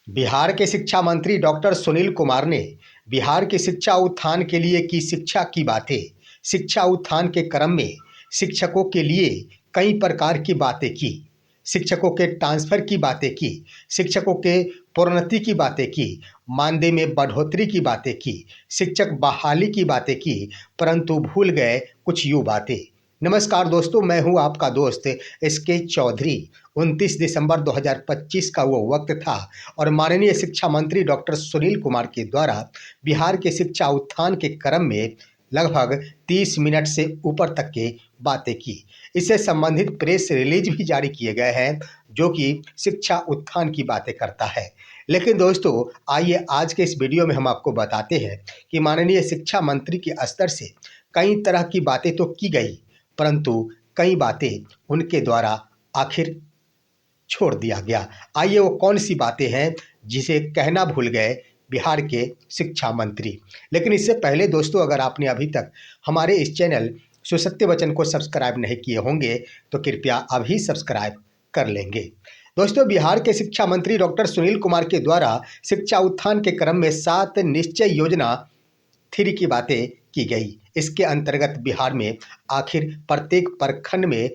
बिहार के शिक्षा मंत्री डॉक्टर सुनील कुमार ने बिहार की शिक्षा उत्थान के लिए की शिक्षा की बातें। शिक्षा उत्थान के क्रम में शिक्षकों के लिए कई प्रकार की बातें की। शिक्षकों के ट्रांसफर की बातें की, शिक्षकों के प्रोन्नति की बातें की, मानदेय में बढ़ोतरी की बातें की, शिक्षक बहाली की बातें की, परंतु भूल गए कुछ यूं बातें। नमस्कार दोस्तों, मैं हूं आपका दोस्त एसके चौधरी। 29 दिसंबर 2025 का वो वक्त था और माननीय शिक्षा मंत्री डॉक्टर सुनील कुमार के द्वारा बिहार के शिक्षा उत्थान के क्रम में लगभग 30 मिनट से ऊपर तक के बातें की। इससे संबंधित प्रेस रिलीज भी जारी किए गए हैं जो कि शिक्षा उत्थान की बातें करता है। लेकिन दोस्तों, आइए आज के इस वीडियो में हम आपको बताते हैं कि माननीय शिक्षा मंत्री के स्तर से कई तरह की बातें तो की गई, परंतु कई बातें उनके द्वारा आखिर छोड़ दिया गया। आइए वो कौन सी बातें हैं जिसे कहना भूल गए बिहार के शिक्षा मंत्री। लेकिन इससे पहले दोस्तों, अगर आपने अभी तक हमारे इस चैनल सुसत्य वचन को सब्सक्राइब नहीं किए होंगे तो कृपया अभी सब्सक्राइब कर लेंगे। दोस्तों, बिहार के शिक्षा मंत्री डॉक्टर सुनील कुमार के द्वारा शिक्षा उत्थान के क्रम में 7 निश्चय योजना 3 की बातें की गई। इसके अंतर्गत बिहार में आखिर प्रत्येक प्रखंड में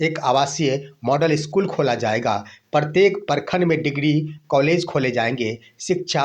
एक आवासीय मॉडल स्कूल खोला जाएगा, प्रत्येक प्रखंड में डिग्री कॉलेज खोले जाएंगे, शिक्षा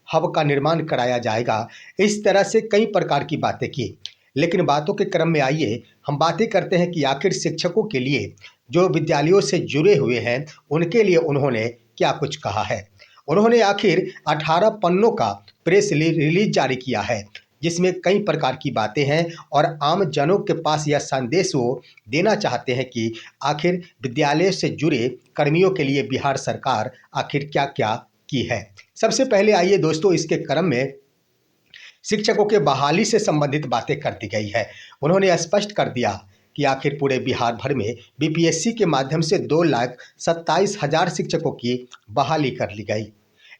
हब का निर्माण कराया जाएगा। इस तरह से कई प्रकार की बातें की। लेकिन बातों के क्रम में आइए हम बातें करते हैं कि आखिर शिक्षकों के लिए जो विद्यालयों से जुड़े हुए हैं उनके लिए उन्होंने क्या कुछ कहा है। उन्होंने आखिर 18 पन्नों का प्रेस रिलीज जारी किया है जिसमें कई प्रकार की बातें हैं और आम जनों के पास यह संदेश वो देना चाहते हैं कि आखिर विद्यालय से जुड़े कर्मियों के लिए बिहार सरकार आखिर क्या क्या की है। सबसे पहले आइए दोस्तों, इसके क्रम में शिक्षकों के बहाली से संबंधित बातें कर दी गई है। उन्होंने स्पष्ट कर दिया कि आखिर पूरे बिहार भर में बीपीएससी के माध्यम से 2,27,000 शिक्षकों की बहाली कर ली गई।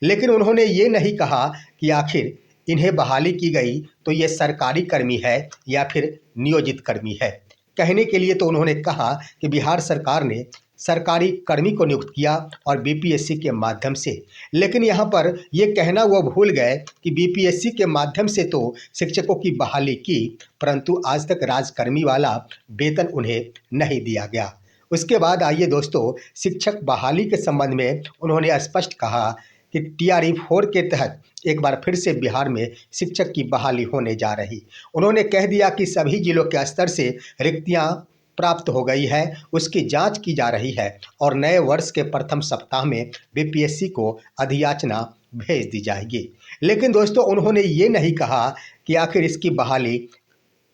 लेकिन उन्होंने ये नहीं कहा कि आखिर इन्हें बहाली की गई तो ये सरकारी कर्मी है या फिर नियोजित कर्मी है। कहने के लिए तो उन्होंने कहा कि बिहार सरकार ने सरकारी कर्मी को नियुक्त किया और बीपीएससी के माध्यम से। लेकिन यहाँ पर ये कहना वो भूल गए कि बीपीएससी के माध्यम से तो शिक्षकों की बहाली की, परंतु आज तक राजकर्मी वाला वेतन उन्हें नहीं दिया गया। उसके बाद आइए दोस्तों, शिक्षक बहाली के संबंध में उन्होंने स्पष्ट कहा कि टीआरई 4 के तहत एक बार फिर से बिहार में शिक्षक की बहाली होने जा रही। उन्होंने कह दिया कि सभी जिलों के स्तर से रिक्तियां प्राप्त हो गई है, उसकी जांच की जा रही है और नए वर्ष के प्रथम सप्ताह में बीपीएससी को अधियाचना भेज दी जाएगी। लेकिन दोस्तों, उन्होंने ये नहीं कहा कि आखिर इसकी बहाली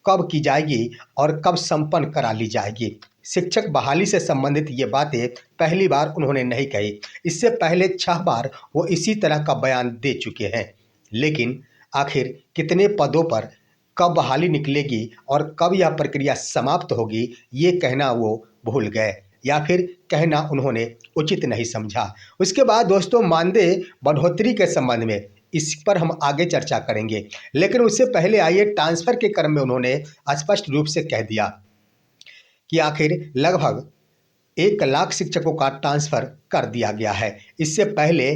कब की जाएगी और कब संपन्न करा ली जाएगी। शिक्षक बहाली से संबंधित ये बातें पहली बार उन्होंने नहीं कही। इससे पहले 6 बार वो इसी तरह का बयान दे चुके हैं। लेकिन आखिर कितने पदों पर कब बहाली निकलेगी और कब यह प्रक्रिया समाप्त होगी, ये कहना वो भूल गए या फिर कहना उन्होंने उचित नहीं समझा। उसके बाद दोस्तों, मानदेय बढ़ोतरी के संबंध में इस पर हम आगे चर्चा करेंगे। लेकिन उससे पहले आइए ट्रांसफ़र के क्रम में उन्होंने स्पष्ट रूप से कह दिया कि आखिर लगभग 1 लाख शिक्षकों का ट्रांसफ़र कर दिया गया है। इससे पहले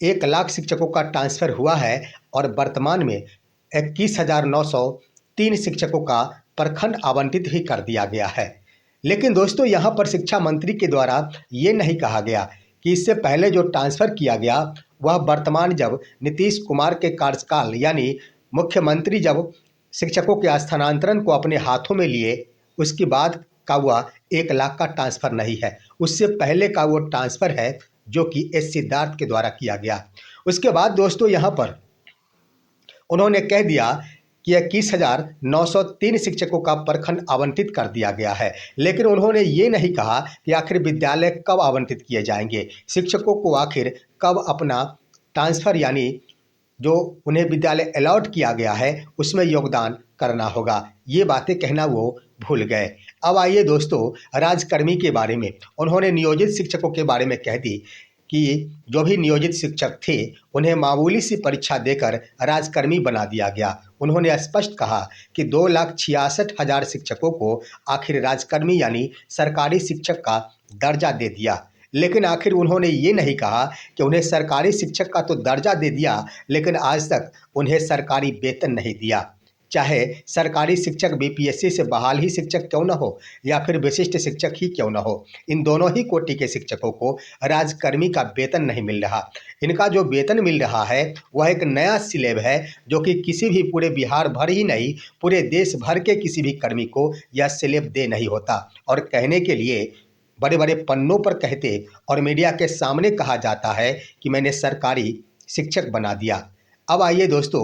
1 लाख शिक्षकों का ट्रांसफ़र हुआ है और वर्तमान में 21,903 शिक्षकों का प्रखंड आवंटित ही कर दिया गया है। लेकिन दोस्तों, यहाँ पर शिक्षा मंत्री के द्वारा ये नहीं कहा गया कि इससे पहले जो ट्रांसफ़र किया गया वह वर्तमान जब नीतीश कुमार के कार्यकाल यानी मुख्यमंत्री जब शिक्षकों के स्थानांतरण को अपने हाथों में लिए उसके बाद का वह 1 लाख का ट्रांसफ़र नहीं है, उससे पहले का वो ट्रांसफ़र है जो कि एस सिद्धार्थ के द्वारा किया गया। उसके बाद दोस्तों, यहाँ पर उन्होंने कह दिया कि 21,903 शिक्षकों का प्रखंड आवंटित कर दिया गया है। लेकिन उन्होंने ये नहीं कहा कि आखिर विद्यालय कब आवंटित किए जाएंगे, शिक्षकों को आखिर कब अपना ट्रांसफ़र यानी जो उन्हें विद्यालय अलॉट किया गया है उसमें योगदान करना होगा। ये बातें कहना वो भूल गए। अब आइए दोस्तों, राजकर्मी के बारे में उन्होंने नियोजित शिक्षकों के बारे में कह दी कि जो भी नियोजित शिक्षक थे उन्हें मामूली सी परीक्षा देकर राजकर्मी बना दिया गया। उन्होंने स्पष्ट कहा कि 2,66,000 शिक्षकों को आखिर राजकर्मी यानी सरकारी शिक्षक का दर्जा दे दिया। लेकिन आखिर उन्होंने ये नहीं कहा कि उन्हें सरकारी शिक्षक का तो दर्जा दे दिया, लेकिन आज तक उन्हें सरकारी वेतन नहीं दिया। चाहे सरकारी शिक्षक बीपीएससी से बहाल ही शिक्षक क्यों न हो या फिर विशिष्ट शिक्षक ही क्यों न हो, इन दोनों ही कोटि के शिक्षकों को राजकर्मी का वेतन नहीं मिल रहा। इनका जो वेतन मिल रहा है वह एक नया स्लैब है, जो कि किसी भी पूरे बिहार भर ही नहीं, पूरे देश भर के किसी भी कर्मी को यह स्लैब दे नहीं होता। और कहने के लिए बड़े बड़े पन्नों पर कहते और मीडिया के सामने कहा जाता है कि मैंने सरकारी शिक्षक बना दिया। अब आइए दोस्तों,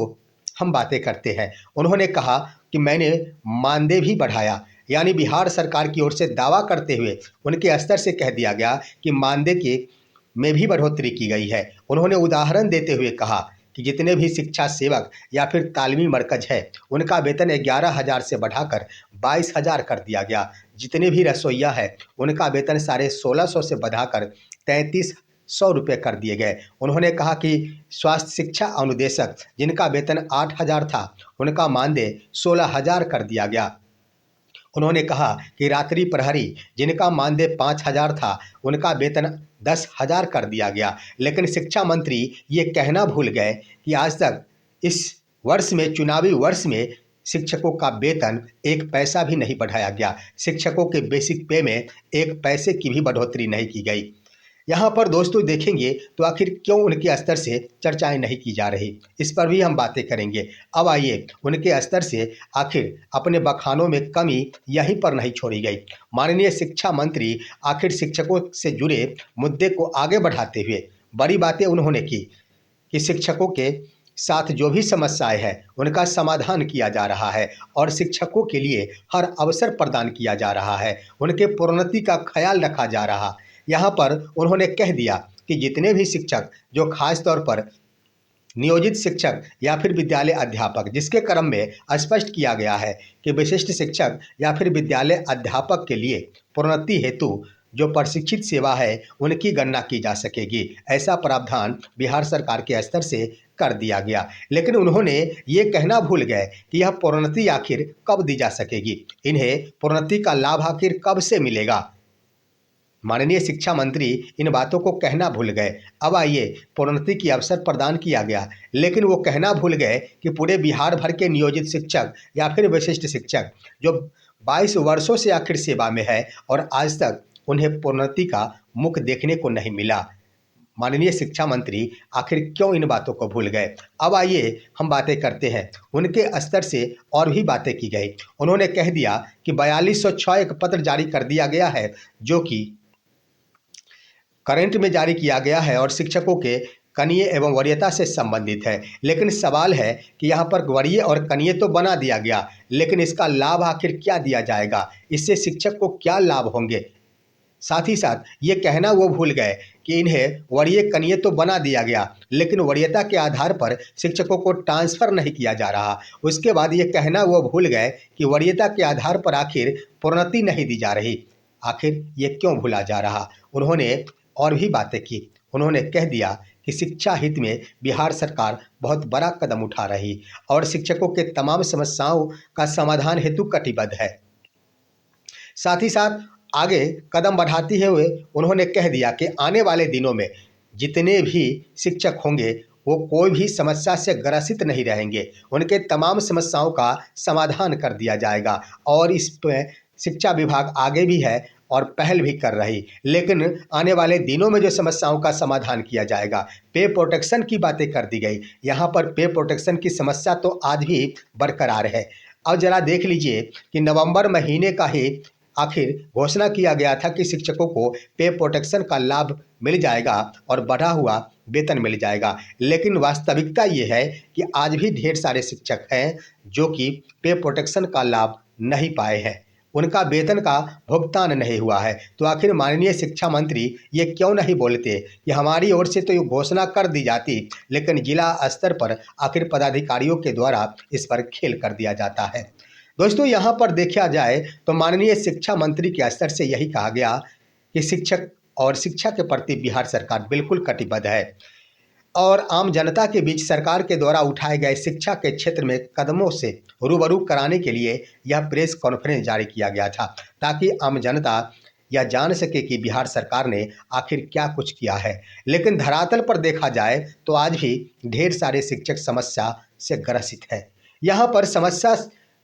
हम बातें करते हैं। उन्होंने कहा कि मैंने मानदेय भी बढ़ाया, यानी बिहार सरकार की ओर से दावा करते हुए उनके स्तर से कह दिया गया कि मानदेय के में भी बढ़ोतरी की गई है। उन्होंने उदाहरण देते हुए कहा कि जितने भी शिक्षा सेवक या फिर तालीमी मरकज है उनका वेतन 11,000 से बढ़ाकर 22,000 कर दिया गया। जितने भी रसोइया है उनका वेतन 1650 से बढ़ाकर 3300 रुपये कर दिए गए। उन्होंने कहा कि स्वास्थ्य शिक्षा अनुदेशक जिनका वेतन 8,000 था उनका मानदेय 16,000 कर दिया गया। उन्होंने कहा कि रात्रि प्रहरी जिनका मानदेय 5,000 था उनका वेतन 10,000 कर दिया गया। लेकिन शिक्षा मंत्री ये कहना भूल गए कि आज तक इस वर्ष में, चुनावी वर्ष में, शिक्षकों का वेतन 1 पैसा भी नहीं बढ़ाया गया। शिक्षकों के बेसिक पे में 1 पैसे की भी बढ़ोतरी नहीं की गई। यहाँ पर दोस्तों देखेंगे तो आखिर क्यों उनके स्तर से चर्चाएं नहीं की जा रही, इस पर भी हम बातें करेंगे। अब आइए, उनके स्तर से आखिर अपने बखानों में कमी यहीं पर नहीं छोड़ी गई। माननीय शिक्षा मंत्री आखिर शिक्षकों से जुड़े मुद्दे को आगे बढ़ाते हुए बड़ी बातें उन्होंने की कि शिक्षकों के साथ जो भी समस्याएं हैं उनका समाधान किया जा रहा है और शिक्षकों के लिए हर अवसर प्रदान किया जा रहा है, उनके प्रोन्नति का ख्याल रखा जा रहा। यहाँ पर उन्होंने कह दिया कि जितने भी शिक्षक जो खास तौर पर नियोजित शिक्षक या फिर विद्यालय अध्यापक, जिसके क्रम में स्पष्ट किया गया है कि विशिष्ट शिक्षक या फिर विद्यालय अध्यापक के लिए प्रोन्नति हेतु जो प्रशिक्षित सेवा है उनकी गणना की जा सकेगी, ऐसा प्रावधान बिहार सरकार के स्तर से कर दिया गया। लेकिन उन्होंने ये कहना भूल गए कि यह प्रोन्नति आखिर कब दी जा सकेगी, इन्हें प्रोन्नति का लाभ आखिर कब से मिलेगा। माननीय शिक्षा मंत्री इन बातों को कहना भूल गए। अब आइए, प्रोन्नति की अवसर प्रदान किया गया, लेकिन वो कहना भूल गए कि पूरे बिहार भर के नियोजित शिक्षक या फिर विशिष्ट शिक्षक जो 22 वर्षों से आखिर सेवा में है और आज तक उन्हें प्रोन्नति का मुख देखने को नहीं मिला। माननीय शिक्षा मंत्री आखिर क्यों इन बातों को भूल गए। अब आइए हम बातें करते हैं। उनके स्तर से और भी बातें की गई। उन्होंने कह दिया कि 4206 एक पत्र जारी कर दिया गया है जो कि करंट में जारी किया गया है और शिक्षकों के कनीय एवं वरीयता से संबंधित है। लेकिन सवाल है कि यहाँ पर वरीय और कनीय तो बना दिया गया, लेकिन इसका लाभ आखिर क्या दिया जाएगा, इससे शिक्षक को क्या लाभ होंगे। साथ ही साथ ये कहना वो भूल गए कि इन्हें वरीय कनीय तो बना दिया गया, लेकिन वरीयता के आधार पर शिक्षकों को ट्रांसफ़र नहीं किया जा रहा। उसके बाद ये कहना वो भूल गए कि वरीयता के आधार पर आखिर प्रोन्नति नहीं दी जा रही। आखिर ये क्यों भूला जा रहा। उन्होंने और भी बातें की। उन्होंने कह दिया कि शिक्षा हित में बिहार सरकार बहुत बड़ा कदम उठा रही और शिक्षकों के तमाम समस्याओं का समाधान हेतु कटिबद्ध है। साथ ही साथ आगे कदम बढ़ाते हुए उन्होंने कह दिया कि आने वाले दिनों में जितने भी शिक्षक होंगे वो कोई भी समस्या से ग्रसित नहीं रहेंगे, उनके तमाम समस्याओं का समाधान कर दिया जाएगा। और इस पर शिक्षा विभाग आगे भी है और पहल भी कर रही, लेकिन आने वाले दिनों में जो समस्याओं का समाधान किया जाएगा। पे प्रोटेक्शन की बातें कर दी गई। यहाँ पर पे प्रोटेक्शन की समस्या तो आज भी बरकरार है। अब जरा देख लीजिए कि नवंबर महीने का ही आखिर घोषणा किया गया था कि शिक्षकों को पे प्रोटेक्शन का लाभ मिल जाएगा और बढ़ा हुआ वेतन मिल जाएगा, लेकिन वास्तविकता ये है कि आज भी ढेर सारे शिक्षक हैं जो कि पे प्रोटेक्शन का लाभ नहीं पाए हैं, उनका वेतन का भुगतान नहीं हुआ है। तो आखिर माननीय शिक्षा मंत्री ये क्यों नहीं बोलते कि हमारी ओर से तो ये घोषणा कर दी जाती, लेकिन जिला स्तर पर आखिर पदाधिकारियों के द्वारा इस पर खेल कर दिया जाता है। दोस्तों, यहाँ पर देखा जाए तो माननीय शिक्षा मंत्री के स्तर से यही कहा गया कि शिक्षक और शिक्षा के प्रति बिहार सरकार बिल्कुल कटिबद्ध है और आम जनता के बीच सरकार के द्वारा उठाए गए शिक्षा के क्षेत्र में कदमों से रूबरू कराने के लिए यह प्रेस कॉन्फ्रेंस जारी किया गया था, ताकि आम जनता या जान सके कि बिहार सरकार ने आखिर क्या कुछ किया है। लेकिन धरातल पर देखा जाए तो आज भी ढेर सारे शिक्षक समस्या से ग्रसित है। यहाँ पर समस्या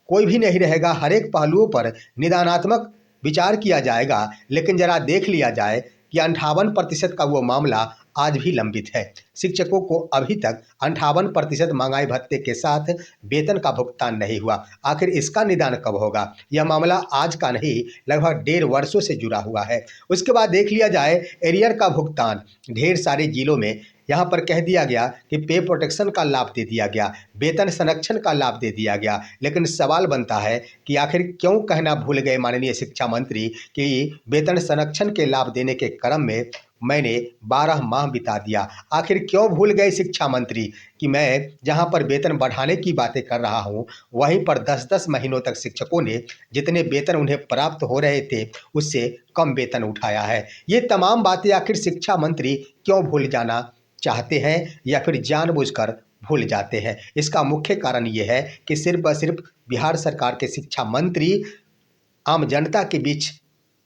कोई भी नहीं रहेगा, हर एक पहलुओं पर निदानात्मक विचार किया जाएगा। लेकिन जरा देख लिया जाए कि 58% का वो मामला आज भी लंबित है। शिक्षकों को अभी तक 58% महंगाई भत्ते के साथ वेतन का भुगतान नहीं हुआ। आखिर इसका निदान कब होगा? यह मामला आज का नहीं, लगभग 1.5 वर्षों से जुड़ा हुआ है। उसके बाद देख लिया जाए एरियर का भुगतान। ढेर सारे जिलों में यहाँ पर कह दिया गया कि पे प्रोटेक्शन का लाभ दे दिया गया, वेतन संरक्षण का लाभ दे दिया गया। लेकिन सवाल बनता है कि आखिर क्यों कहना भूल गए माननीय शिक्षा मंत्री कि वेतन संरक्षण के लाभ देने के क्रम में मैंने 12 माह बिता दिया। आखिर क्यों भूल गए शिक्षा मंत्री कि मैं जहां पर वेतन बढ़ाने की बातें कर रहा हूं, वहीं पर 10-10 महीनों तक शिक्षकों ने जितने वेतन उन्हें प्राप्त हो रहे थे उससे कम वेतन उठाया है। ये तमाम बातें आखिर शिक्षा मंत्री क्यों भूल जाना चाहते हैं या फिर जानबूझकर भूल जाते हैं? इसका मुख्य कारण ये है कि सिर्फ व सिर्फ बिहार सरकार के शिक्षा मंत्री आम जनता के बीच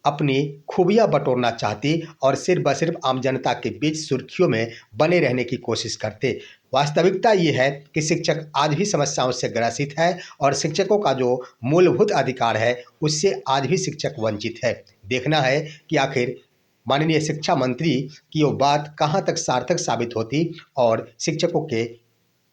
अपनी खूबियां बटोरना चाहती और सिर्फ व सिर्फ आम जनता के बीच सुर्खियों में बने रहने की कोशिश करते। वास्तविकता ये है कि शिक्षक आज भी समस्याओं से ग्रसित है और शिक्षकों का जो मूलभूत अधिकार है उससे आज भी शिक्षक वंचित है। देखना है कि आखिर माननीय शिक्षा मंत्री की वो बात कहाँ तक सार्थक साबित होती और शिक्षकों के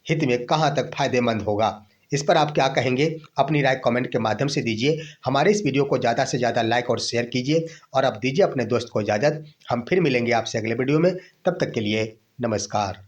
हित में कहाँ तक फायदेमंद होगा। इस पर आप क्या कहेंगे? अपनी राय कमेंट के माध्यम से दीजिए। हमारे इस वीडियो को ज़्यादा से ज़्यादा लाइक और शेयर कीजिए और अब दीजिए अपने दोस्त को इजाज़त। हम फिर मिलेंगे आपसे अगले वीडियो में। तब तक के लिए नमस्कार।